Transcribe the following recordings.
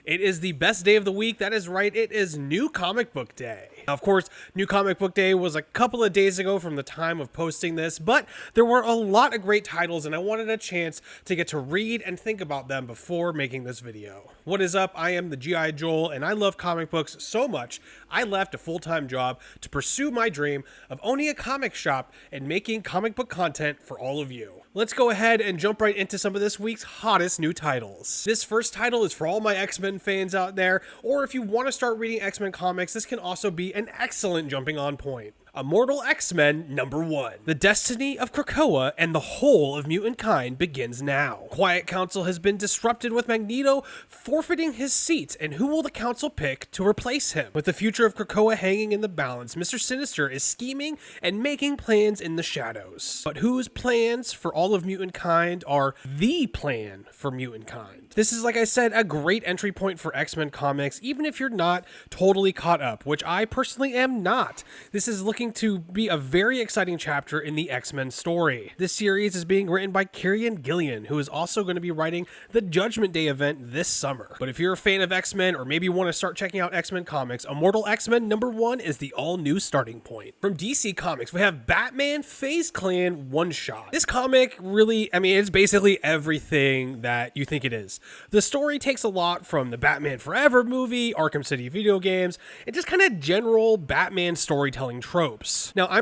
It is the best day of the week. That is right. It is New Comic Book Day. Now, of course, New Comic Book Day was a couple of days ago from the time of posting this, but there were a lot of great titles and I wanted a chance to get to read and think about them before making this video. What is up? I am the G.I. Joel and I love comic books so much I left a full-time job to pursue my dream of owning a comic shop and making comic book content for all of you. Let's go ahead and jump right into some of this week's hottest new titles. This first title is for all my X-Men fans out there, or if you want to start reading X-Men comics, this can also be an excellent jumping on point. Immortal X-Men #1. The destiny of Krakoa and the whole of mutant kind begins now. Quiet Council has been disrupted with Magneto forfeiting his seat, and who will the council pick to replace him? With the future of Krakoa hanging in the balance, Mr. Sinister is scheming and making plans in the shadows. But whose plans for all of mutant kind are the plan for mutant kind? This is, like I said, a great entry point for X-Men comics, even if you're not totally caught up, which I personally am not. This is looking to be a very exciting chapter in the X-Men story. This series is being written by Kieran Gillen, who is also going to be writing the Judgment Day event this summer. But if you're a fan of X-Men or maybe want to start checking out X-Men comics, Immortal X-Men #1 is the all-new starting point. From DC Comics, we have Batman FaZe Clan one-shot. This comic really, it's basically everything that you think it is. The story takes a lot from the Batman Forever movie, Arkham City video games, and just kind of general Batman storytelling tropes. Now, I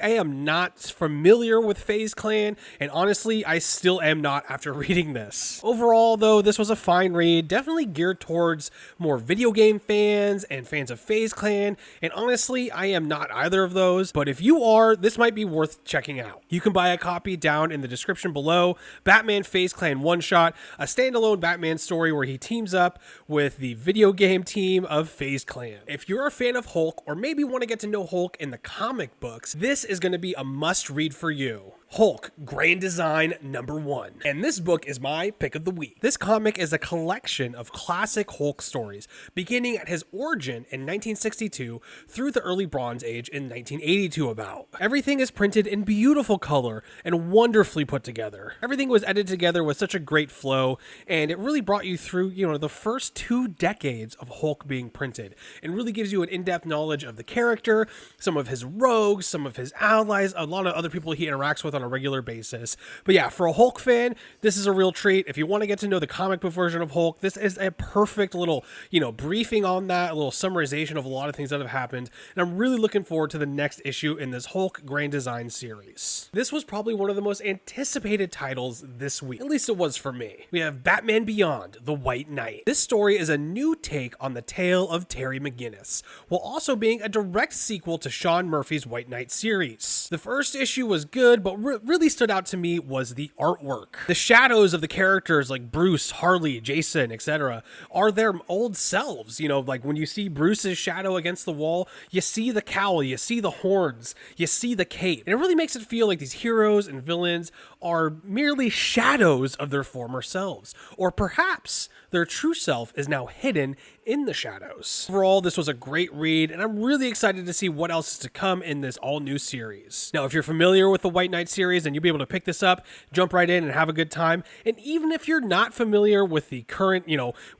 am not familiar with FaZe Clan, and honestly, I still am not after reading this. Overall, though, this was a fine read, definitely geared towards more video game fans and fans of FaZe Clan, and honestly, I am not either of those, but if you are, this might be worth checking out. You can buy a copy down in the description below. Batman FaZe Clan one-shot, a standalone Batman story where he teams up with the video game team of FaZe Clan. If you're a fan of Hulk, or maybe want to get to know Hulk in the comic books, this is going to be a must read for you. Hulk Grand Design #1. And this book is my pick of the week. This comic is a collection of classic Hulk stories, beginning at his origin in 1962 through the early Bronze Age in 1982 about. Everything is printed in beautiful color and wonderfully put together. Everything was edited together with such a great flow, and it really brought you through, the first 2 decades of Hulk being printed, and really gives you an in-depth knowledge of the character, some of his rogues, some of his allies, a lot of other people he interacts with on a regular basis. But yeah, for a Hulk fan, this is a real treat. If you want to get to know the comic book version of Hulk, this is a perfect little, briefing on that, a little summarization of a lot of things that have happened. And I'm really looking forward to the next issue in this Hulk Grand Design series. This was probably one of the most anticipated titles this week. At least it was for me. We have Batman Beyond: The White Knight. This story is a new take on the tale of Terry McGinnis, while also being a direct sequel to Sean Murphy's White Knight series. The first issue was good, but really stood out to me was the artwork. The shadows of the characters like Bruce, Harley, Jason, etc. are their old selves. Like when you see Bruce's shadow against the wall, you see the cowl, you see the horns, you see the cape. And it really makes it feel like these heroes and villains are merely shadows of their former selves. Or perhaps their true self is now hidden in the shadows. Overall, this was a great read, and I'm really excited to see what else is to come in this all-new series. Now, if you're familiar with the White Knight series, then you'll be able to pick this up, jump right in, and have a good time. And even if you're not familiar with the current,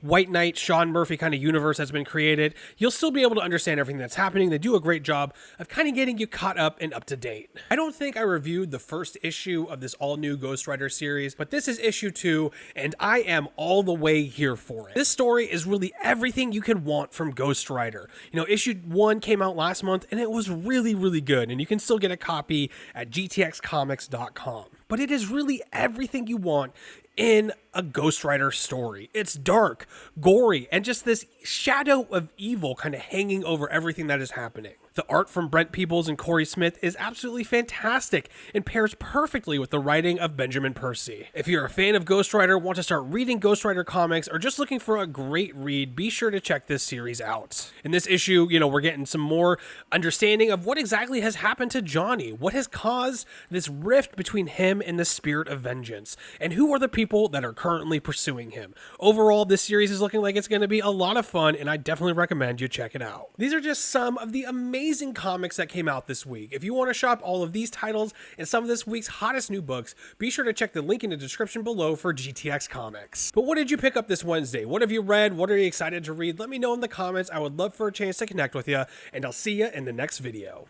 White Knight, Sean Murphy kind of universe that's been created, you'll still be able to understand everything that's happening. They do a great job of kind of getting you caught up and up to date. I don't think I reviewed the first issue of this all-new Ghost Rider series, but this is issue 2, and I am all the way here for it. This story is really everything you could want from Ghost Rider. Issue 1 came out last month, and it was really, really good, and you can still get a copy at gtxcomics.com. But it is really everything you want in a Ghost Rider story. It's dark, gory, and just this shadow of evil kind of hanging over everything that is happening. The art from Brent Peebles and Corey Smith is absolutely fantastic and pairs perfectly with the writing of Benjamin Percy. If you're a fan of Ghost Rider, want to start reading Ghost Rider comics, or just looking for a great read, be sure to check this series out. In this issue, we're getting some more understanding of what exactly has happened to Johnny, what has caused this rift between him and the Spirit of Vengeance, and who are the people that are currently pursuing him. Overall, this series is looking like it's going to be a lot of fun, and I definitely recommend you check it out. These are just some of the amazing comics that came out this week. If you want to shop all of these titles and some of this week's hottest new books, be sure to check the link in the description below for GTX Comics. But what did you pick up this Wednesday? What have you read? What are you excited to read? Let me know in the comments. I would love for a chance to connect with you, and I'll see you in the next video.